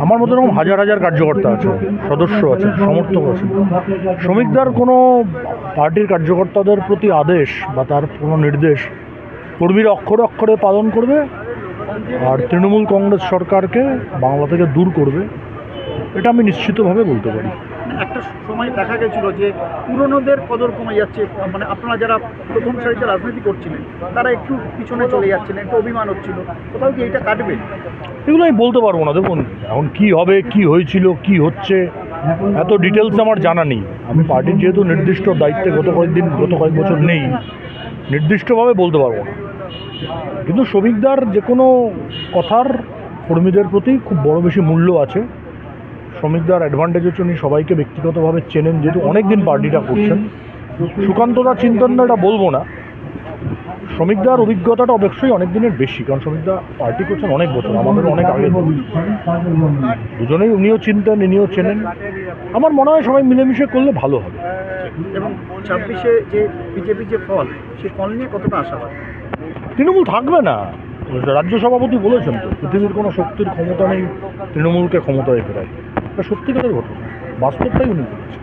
আমার মতো এরকম হাজার হাজার কার্যকর্তা আছে, সদস্য আছে, সমর্থক আছে। শ্রমিকদার কোনো পার্টির কার্যকর্তাদের প্রতি আদেশ বা তার কোনো নির্দেশ কর্মীরা অক্ষরে অক্ষরে পালন করবে, আর তৃণমূল কংগ্রেস সরকারকে বাংলা থেকে দূর করবে, এটা আমি নিশ্চিতভাবে বলতে পারি। একটা সময় দেখা গেছিল যে পুরনোদের কদর কমে যাচ্ছে, মানে আপনারা যারা প্রথম সারিতে রাজনীতি করছিলেন তারা একটু পিছনে চলে যাচ্ছিলেন, একটু অভিমান হচ্ছিল, কোথাও কি এটা কাটবে? এগুলো আমি বলতে পারবো না। দেখুন, এখন কি হবে, কি হয়েছিল, কি হচ্ছে, এত ডিটেলস আমার জানা নেই। আমি পার্টির যেহেতু নির্দিষ্ট দায়িত্বে গত কয়েক বছর নেই, নির্দিষ্টভাবে বলতে পারবো না। কিন্তু শ্রমিকদার যে কোনো কথার কর্মীদের প্রতি খুব বড় বেশি মূল্য আছে। শ্রমিকদার অ্যাডভান্টেজ হচ্ছে উনি সবাইকে ব্যক্তিগতভাবে চেনেন, যেহেতু অনেক দিন পার্টিটা করছেন। সুকান্তদা চিন্তন না এটা বলবো না, শ্রমিকদার অভিজ্ঞতাটা অবশ্যই অনেক দিনের বেশি, কারণ শ্রমিকদা পার্টি করছেন অনেক বছর, আমাদের অনেক আগে। দুজনেই উনিও চিনতেন, ইনিও চেনেন। আমার মনে হয় সবাই মিলেমিশে করলে ভালো হবে। এবং 26-এ যে বিজেপির যে ফল, সেই ফল নিয়ে কতটা আশা হয়? তৃণমূল থাকবে না, রাজ্য সভাপতি বলেছেন তো, পৃথিবীর কোনো শক্তির ক্ষমতা নেই তৃণমূলকে ক্ষমতায় ফেরায়। এটা সত্যিকারের ঘটনা, বাস্তবটাই উনি বলেছেন।